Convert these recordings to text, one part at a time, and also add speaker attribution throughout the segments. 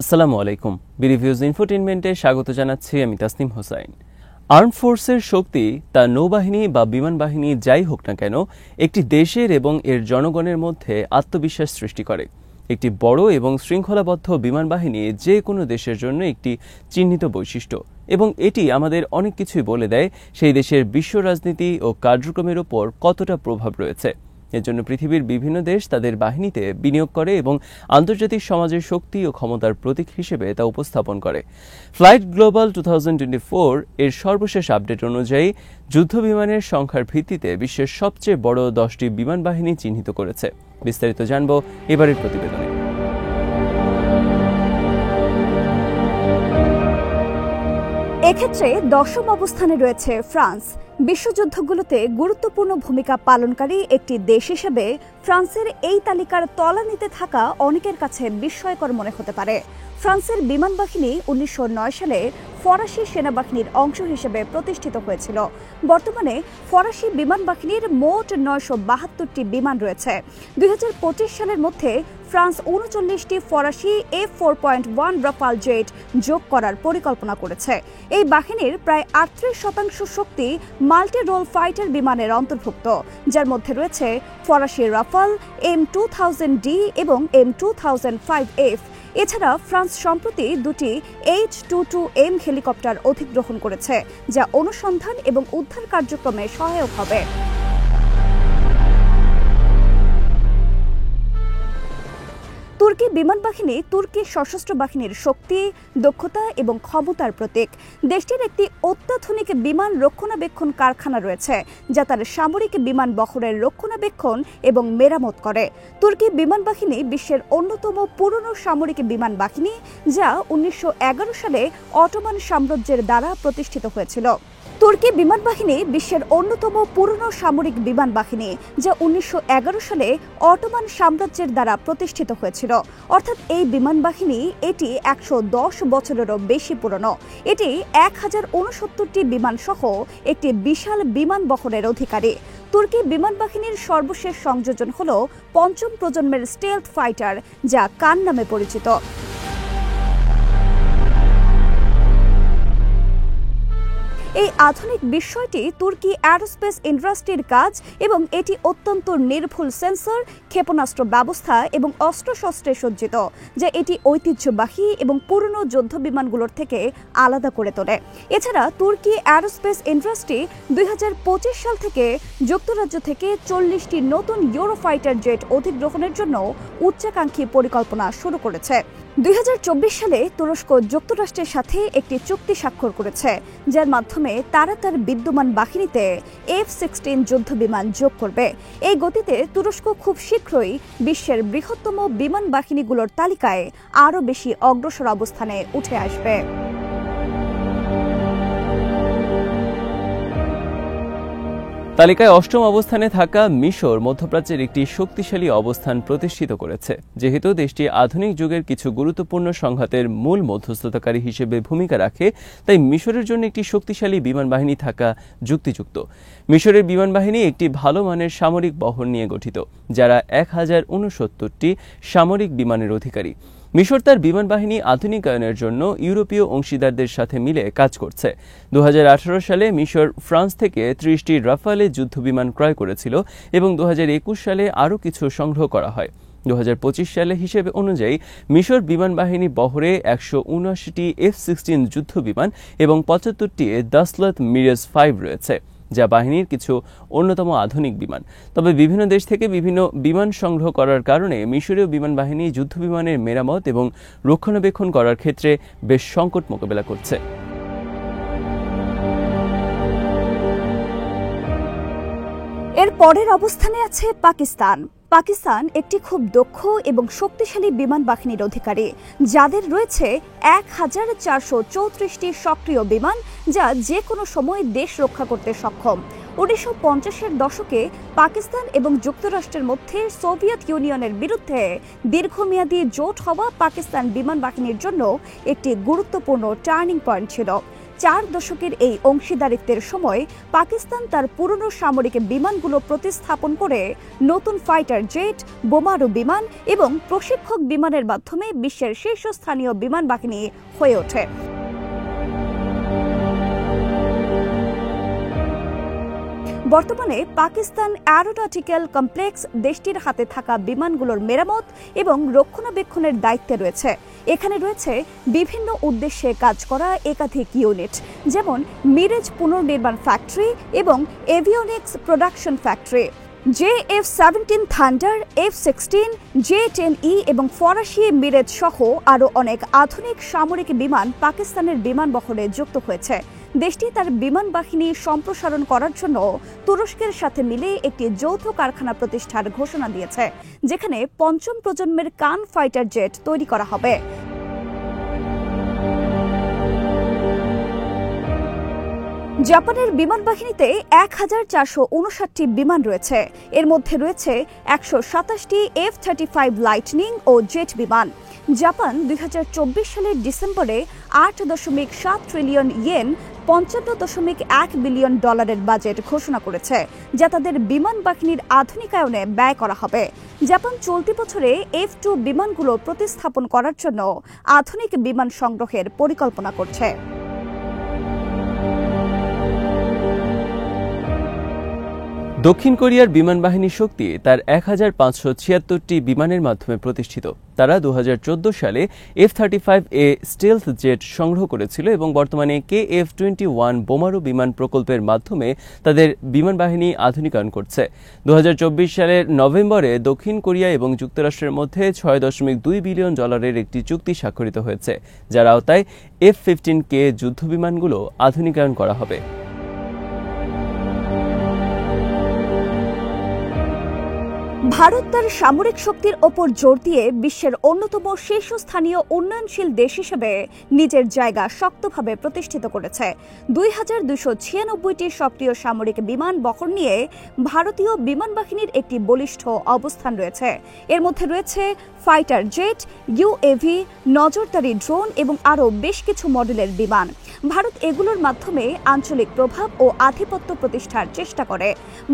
Speaker 1: আসসালামু আলাইকুম। বিরিভিউজ ইনফোটেইনমেন্টে স্বাগত জানাচ্ছি আমি তাসনিম হোসাইন। আর্ম ফোর্সের শক্তি তা নৌবাহিনী বা বিমান বাহিনী যাই হোক না কেন একটি দেশের এবং এর জনগণের মধ্যে আত্মবিশ্বাস সৃষ্টি করে। একটি বড় এবং শৃঙ্খলাবদ্ধ বিমান বাহিনী যে কোনো দেশের জন্য একটি চিহ্নিত বৈশিষ্ট্য এবং এটি আমাদের অনেক কিছুই বলে দেয় সেই দেশের বিশ্ব রাজনীতি ও কার্যক্রমের ওপর কতটা প্রভাব রয়েছে। এর জন্য পৃথিবীর বিভিন্ন দেশ তাদের বাহিনীতে বিনিয়োগ করে এবং আন্তর্জাতিক সমাজের শক্তি ও ক্ষমতার প্রতীক হিসেবে তা উপস্থাপন করে। ফ্লাইট গ্লোবাল 2024 এর সর্বশেষ আপডেট অনুযায়ী যুদ্ধ বিমানের সংখ্যার ভিত্তিতে বিশ্বের সবচেয়ে বড় 10টি বিমান বাহিনী চিহ্নিত করেছে। বিস্তারিত জানব এবারের প্রতিবেদনে।
Speaker 2: এক্ষেত্রে 10ম অবস্থানে রয়েছে ফ্রান্স। বিশ্বযুদ্ধগুলোতে গুরুত্বপূর্ণ ভূমিকা পালনকারী একটি দেশ হিসেবে ফ্রান্সের এই তালিকার তলানিতে থাকা অনেকের কাছে বিস্ময়কর মনে হতে পারে। ফ্রান্সের বিমান বাহিনী 1909 সালে ফরাসি সেনাবাহিনীর অংশ হিসেবে প্রতিষ্ঠিত হয়েছিল। বর্তমানে ফরাসি বিমান বাহিনীর মোট 972টি বিমান রয়েছে। 2025 সালের মধ্যে ফ্রান্স 39টি ফরাসি F4.1 রাফাল জেট যোগ করার পরিকল্পনা করেছে। এই বাহিনীর প্রায় 38% শক্তি মাল্টি রোল ফাইটার বিমানের অন্তর্ভুক্ত, যার মধ্যে রয়েছে ফরাসি রাফাল, M2000D এবং M2005F। এছাড়া ফ্রান্স সম্প্রতি দুটি H22M হেলিকপ্টার অধিগ্রহণ করেছে, যা অনুসন্ধান এবং উদ্ধার কার্যক্রমে সহায়ক হবে। তুর্কি বিমান বাহিনী তুর্কি সশস্ত্র বাহিনীর শক্তি, দক্ষতা এবং ক্ষমতার প্রতীক। দেশটির একটি অত্যাধুনিক বিমান রক্ষণাবেক্ষণ কারখানা রয়েছে, যা তার সামরিক বিমান বহরের রক্ষণাবেক্ষণ এবং মেরামত করে। তুর্কি বিমান বাহিনী বিশ্বের অন্যতম পুরনো সামরিক বিমান বাহিনী, যা 1911 সালে অটোমান সাম্রাজ্যের দ্বারা প্রতিষ্ঠিত হয়েছিল। তুর্কি বিমান বাহিনী বিশ্বের অন্যতম পুরনো সামরিক বিমান বাহিনী, যা 1911 সালে অটোমান সাম্রাজ্যের দ্বারা প্রতিষ্ঠিত হয়েছিল। অর্থাৎ এই বিমান বাহিনী এটি 110 বছরেরও বেশি পুরনো। এটি 1069টি বিমান সহ একটি বিশাল বিমান বহরের অধিকারী। তুর্কি বিমান বাহিনীর সর্বশেষ সংযোজন হল 5ম প্রজন্মের স্টেলথ ফাইটার, যা কান নামে পরিচিত। এই আধুনিক বিষয়টি তুর্কি অ্যারোস্পেস ইন্ডাস্ট্রির কাজ এবং এটি অত্যন্ত নির্ভুল সেন্সর, ক্ষেপণাস্ত্র ব্যবস্থা এবং অস্ত্রশস্ত্রে সজ্জিত, যা এটি ঐতিহ্যবাহী এবং পুরনো যুদ্ধ বিমানগুলোর থেকে আলাদা করে তোলে। এছাড়া তুর্কি অ্যারোস্পেস ইন্ডাস্ট্রি 2025 সাল থেকে যুক্তরাজ্য থেকে 40টি নতুন ইউরোফাইটার জেট অধিগ্রহণের জন্য উচ্চাকাঙ্ক্ষী পরিকল্পনা শুরু করেছে। 2024 সালে তুরস্ক যুক্তরাষ্ট্রের সাথে একটি চুক্তি স্বাক্ষর করেছে, যার মাধ্যমে তারা তার বিদ্যমান বাহিনীতে F-16 যুদ্ধ বিমান যোগ করবে। এই গতিতে তুরস্ক খুব শীঘ্রই বিশ্বের বৃহত্তম বিমান বাহিনীগুলোর তালিকায় আরও বেশি অগ্রসর অবস্থানে উঠে আসবে।
Speaker 1: তালিকায় 8ম অবস্থানে থাকা মিশর মধ্যপ্রাচ্যের একটি শক্তিশালী অবস্থান প্রতিষ্ঠিত করেছে। যেহেতু দেশটি আধুনিক যুগের কিছু গুরুত্বপূর্ণ সংঘাতের মূল মধ্যস্থতাকারী হিসেবে ভূমিকা রাখে, তাই মিশরের জন্য একটি শক্তিশালী বিমান বাহিনী থাকা যুক্তিযুক্ত। মিশরের বিমান বাহিনী একটি ভালো মানের সামরিক বহর নিয়ে গঠিত, যারা 1069টি সামরিক বিমানের অধিকারী। মিশর তার বিমান বাহিনী আধুনিকায়নের জন্য ইউরোপীয় অংশীদারদের সাথে মিলে কাজ করছে। 2018 সালে মিশর ফ্রান্স থেকে 30টি রাফালে যুদ্ধবিমান ক্রয় করেছিল এবং 2021 সালে আরও কিছু সংগ্রহ করা হয়। 2025 সালে হিসেবে অনুযায়ী মিশর বিমান বাহিনী বহরে 179টি F-16 যুদ্ধ বিমান এবং 75টি দাসলাত মিরাজ 5 রয়েছে, যা বাহিনীর কিছু অন্যতম আধুনিক বিমান। তবে বিভিন্ন দেশ থেকে বিভিন্ন বিমান সংগ্রহ করার কারণে মিশরীয় বিমান বাহিনী যুদ্ধ বিমানের মেরামত এবং রক্ষণাবেক্ষণ করার ক্ষেত্রে বেশ সংকট মোকাবেলা করছে।
Speaker 2: এর পরের অবস্থানে আছে পাকিস্তান। পাকিস্তান একটি খুব দক্ষ এবং শক্তিশালী বিমান বাহিনীর অধিকারী, যাদের রয়েছে 1434টি সক্রিয় বিমান, যা যে কোনো সময় দেশ রক্ষা করতে সক্ষম। 1950-এর দশকে পাকিস্তান এবং যুক্তরাষ্ট্রের মধ্যে সোভিয়েত ইউনিয়নের বিরুদ্ধে দীর্ঘমেয়াদী জোট হওয়া পাকিস্তান বিমান বাহিনীর জন্য একটি গুরুত্বপূর্ণ টার্নিং পয়েন্ট ছিল। 4 দশকের এই অংশীদারিত্বের সময় পাকিস্তান তার পুরনো সামরিক বিমানগুলো প্রতিস্থাপন করে নতুন ফাইটার জেট, বোমারু বিমান এবং প্রশিক্ষক বিমানের মাধ্যমে বিশ্বের শীর্ষস্থানীয় বিমান বাহিনী হয়ে ওঠে। বর্তমানে পাকিস্তান অ্যারোনটিক্যাল কমপ্লেক্স দেশটির হাতে থাকা বিমানগুলোর মেরামত এবং রক্ষণাবেক্ষণের দায়িত্বে রয়েছে। এখানে রয়েছে বিভিন্ন উদ্দেশ্যে কাজ করা একাধিক ইউনিট, যেমন মিরেজ পুনর্নির্মাণ ফ্যাক্টরি এবং avionics production factory. JF-17 thunder, F-16, J-10E এবং ফরাসি মিরেজ সহ আরও অনেক আধুনিক সামরিক বিমান পাকিস্তানের বিমান বহরে যুক্ত হয়েছে। দেশটি তার বিমান বাহিনী সম্প্রসারণ করার জন্য তুরস্কের সাথে মিলে একটি যৌথ কারখানা প্রতিষ্ঠার ঘোষণা দিয়েছে, যেখানে 5ম প্রজন্মের কান ফাইটার জেট তৈরি করা হবে। জাপানের বিমান বাহিনীতে 1459টি বিমান রয়েছে। এর মধ্যে রয়েছে 127টি F-35 লাইটনিং ও জেট বিমান। জাপান 2024 সালের ডিসেম্বরে 8.7 ট্রিলিয়ন ইয়েন, $55.1 বিলিয়ন বাজেট ঘোষণা করেছে, যা তাদের বিমান বাহিনীর আধুনিকায়নে ব্যয় করা হবে। জাপান চলতি বছরে F-2 বিমানগুলো প্রতিস্থাপন করার জন্য আধুনিক বিমান সংগ্রহের পরিকল্পনা করছে।
Speaker 1: দক্ষিণ কোরিয়ার বিমান বাহিনী শক্তি তার 1576টি বিমানের মাধ্যমে প্রতিষ্ঠিত। তারা 2014 সালে F-35A স্টেলথ জেট সংগ্রহ করেছিল এবং বর্তমানে KF-21 বোমারু বিমান প্রকল্পের মাধ্যমে তাদের বিমান বাহিনী আধুনিকায়ন করছে। 2024 সালের নভেম্বরে দক্ষিণ কোরিয়া এবং যুক্তরাষ্ট্রের মধ্যে $6.2 বিলিয়ন একটি চুক্তি স্বাক্ষরিত হয়েছে, যার আওতায় F-15K যুদ্ধবিমানগুলো আধুনিকায়ন করা হবে।
Speaker 2: ভারত তার সামরিক শক্তির ওপর জোর দিয়ে বিশ্বের অন্যতম শীর্ষস্থানীয় উন্নয়নশীল দেশ হিসেবে নিজের জায়গা শক্তভাবে প্রতিষ্ঠিত করেছে। 2296টি সক্রিয় সামরিক বিমান বহর নিয়ে ভারতীয় বিমান বাহিনীর একটি বলিষ্ঠ অবস্থান রয়েছে। এর মধ্যে রয়েছে ফাইটার জেট, ইউএভি, নজরদারি ড্রোন এবং আরও বেশ কিছু মডেলের বিমান। ভারত এগুলোর মাধ্যমে আঞ্চলিক প্রভাব ও আধিপত্য প্রতিষ্ঠার চেষ্টা করে।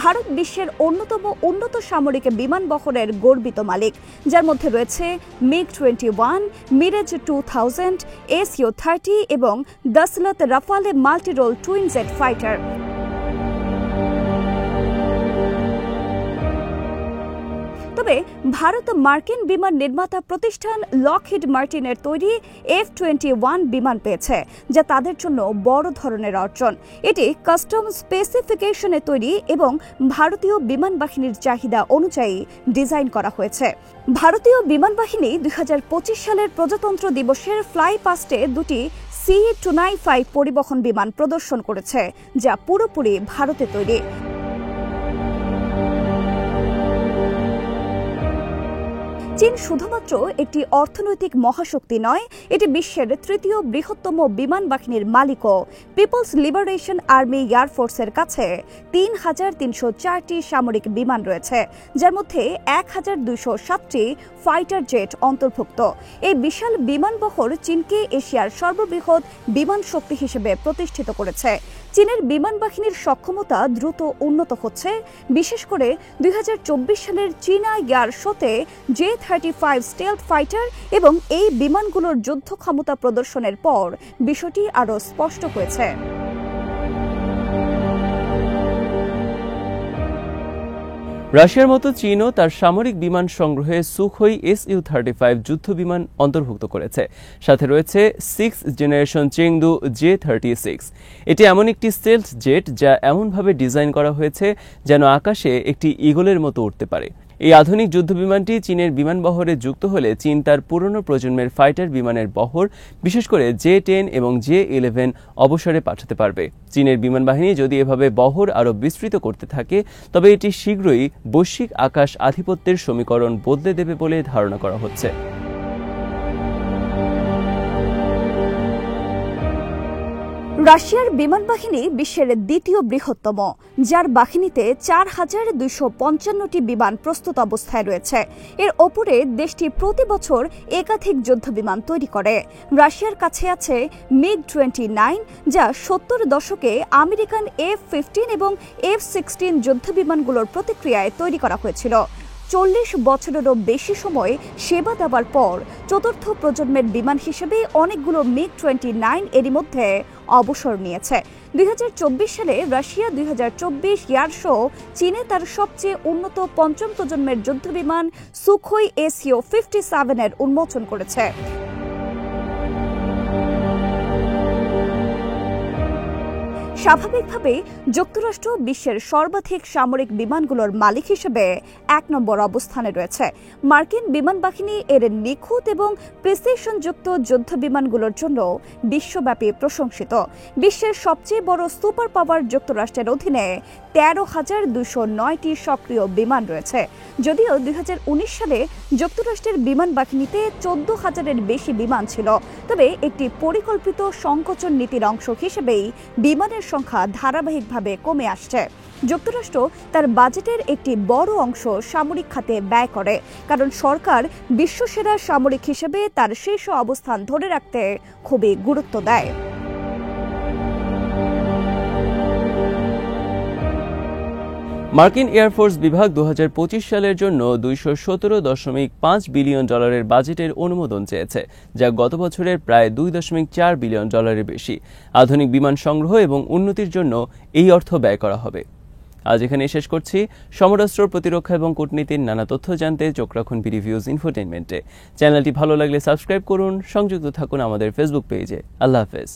Speaker 2: ভারত বিশ্বের অন্যতম উন্নত সামরিক বিমান বহরের গর্বিত মালিক, যার মধ্যে রয়েছে MiG-21, মিরেজ 2000, Su-30 এবং Dassault Rafale multirole twin jet fighter. তবে ভারত মার্কিন বিমান নির্মাতা প্রতিষ্ঠান লকহিড মার্টিনের তৈরি F-21 বিমান পেয়েছে, যা তাদের জন্য বড় ধরনের অর্জন। এটি কাস্টম স্পেসিফিকেশনে তৈরি এবং ভারতীয় বিমান বাহিনীর চাহিদা অনুযায়ী ডিজাইন করা হয়েছে। ভারতীয় বিমান বাহিনী 2025 সালের প্রজাতন্ত্র দিবসের ফ্লাই পাস্টে দুটি C-295 পরিবহন বিমান প্রদর্শন করেছে, যা পুরোপুরি ভারতে তৈরি। চীন শুধুমাত্র একটি অর্থনৈতিক মহাশক্তি নয়, এটি বিশ্বের তৃতীয় বৃহত্তম বিমান বাহিনীর মালিকও। পিপলস লিবারেশন আর্মি এয়ারফোর্সের কাছে 3304টি সামরিক বিমান রয়েছে, যার মধ্যে 1207টি ফাইটার জেট অন্তর্ভুক্ত। এই বিশাল বিমান বহর চীনকে এশিয়ার সর্ববৃহৎ বিমান শক্তি হিসেবে প্রতিষ্ঠিত করেছে। চীনের বিমান বাহিনীর সক্ষমতা দ্রুত উন্নত হচ্ছে, বিশেষ করে 2024 সালের চীনা এয়ার শোতে J-35 স্টেলথ ফাইটার এবং এই বিমানগুলোর যুদ্ধ ক্ষমতা প্রদর্শনের পর বিষয়টি আরও স্পষ্ট হয়েছে।
Speaker 1: রাশিয়ার মতো চীনও তার সামরিক বিমান সংগ্রহে সুখোই Su-35 যুদ্ধ বিমান অন্তর্ভুক্ত করেছে। সাথে রয়েছে 6th জেনারেশন চেংদু J-36। এটি এমন একটি স্টেলথ জেট যা এমনভাবে ডিজাইন করা হয়েছে যেন আকাশে একটি ঈগলের মতো উঠতে পারে। এই আধুনিক যুদ্ধবিমানটি চীনের বিমান বহরে যুক্ত হলে চীন তার পুরনো প্রজন্মের ফাইটার বিমানের বহর, বিশেষ করে J-10 এবং J-11 অবসরে পাঠাতে পারবে। চীনের বিমান বাহিনী যদি এভাবে বহর আরও বিস্তৃত করতে থাকে, তবে এটি শীঘ্রই বৈশ্বিক আকাশ আধিপত্যের সমীকরণ বদলে দেবে বলে ধারণা করা হচ্ছে।
Speaker 2: রাশিয়ার বিমান বাহিনী বিশ্বের দ্বিতীয় বৃহত্তম, যার বাহিনীতে 4,255টি বিমান প্রস্তুত অবস্থায় রয়েছে। এর ওপরে দেশটি প্রতি বছর একাধিক যুদ্ধ বিমান তৈরি করে। রাশিয়ার কাছে আছে MiG-29, যা 70 দশকে আমেরিকান F-15 এবং F-16 যুদ্ধ বিমানগুলোর প্রতিক্রিয়ায় তৈরি করা হয়েছিল। 40 বছরেরও বেশি সময় সেবা দেওয়ার পর চতুর্থ প্রজন্মের বিমান হিসেবে অনেকগুলো MiG-29 এরই মধ্যে অবসর নিয়েছে। 2024 সালে রাশিয়া 2024 ইয়ার শো চীনে তার সবচেয়ে উন্নত পঞ্চম প্রজন্মের যুদ্ধবিমান সুখোই Su-57 এর উন্মোচন করেছে। স্বাভাবিকভাবেই যুক্তরাষ্ট্র বিশ্বের সর্বাধিক সামরিক বিমানগুলোর মালিক হিসেবে 1 নম্বর অবস্থানে রয়েছে। মার্কিন বিমান বাহিনী এর নিখুঁত এবং প্রিসিশনযুক্ত যুদ্ধ বিমানগুলোর জন্য বিশ্বব্যাপী প্রশংসিত। বিশ্বের সবচেয়ে বড় সুপার পাওয়ার যুক্তরাষ্ট্রের অধীনে 13,209টি সক্রিয় বিমান রয়েছে। যদিও 2019 সালে যুক্তরাষ্ট্রের বিমান বাহিনীতে 14,000-এর বেশি বিমান ছিল, তবে একটি পরিকল্পিত সংকোচন নীতির অংশ হিসেবেই বিমানের সংখ্যা ধারাবাহিকভাবে কমে আসছে। যুক্তরাষ্ট্র তার বাজেটের একটি বড় অংশ সামরিক খাতে ব্যয় করে, কারণ সরকার বিশ্বসেরা সামরিক হিসেবে তার শীর্ষ অবস্থান ধরে রাখতে খুবই গুরুত্ব দেয়।
Speaker 1: মার্কিন এয়ারফোর্স বিভাগ 2025 সালের জন্য $217.5 বিলিয়ন বাজেটের অনুমোদন চেয়েছে, যা গত বছরের প্রায় $2.4 বিলিয়ন বেশি। আধুনিক বিমান সংগ্রহ এবং উন্নতির জন্য এই অর্থ ব্যয় করা হবে। আজ এখানে শেষ করছি। সমরাস্ত্র, প্রতিরক্ষা এবং কূটনীতির নানা তথ্য জানতে চোখ রাখুন বিডিভিউজ ইনফোটেইনমেন্টে। চ্যানেলটি ভালো লাগলে সাবস্ক্রাইব করুন, সংযুক্ত থাকুন আমাদের ফেসবুক পেজে। আল্লাহ হাফেজ।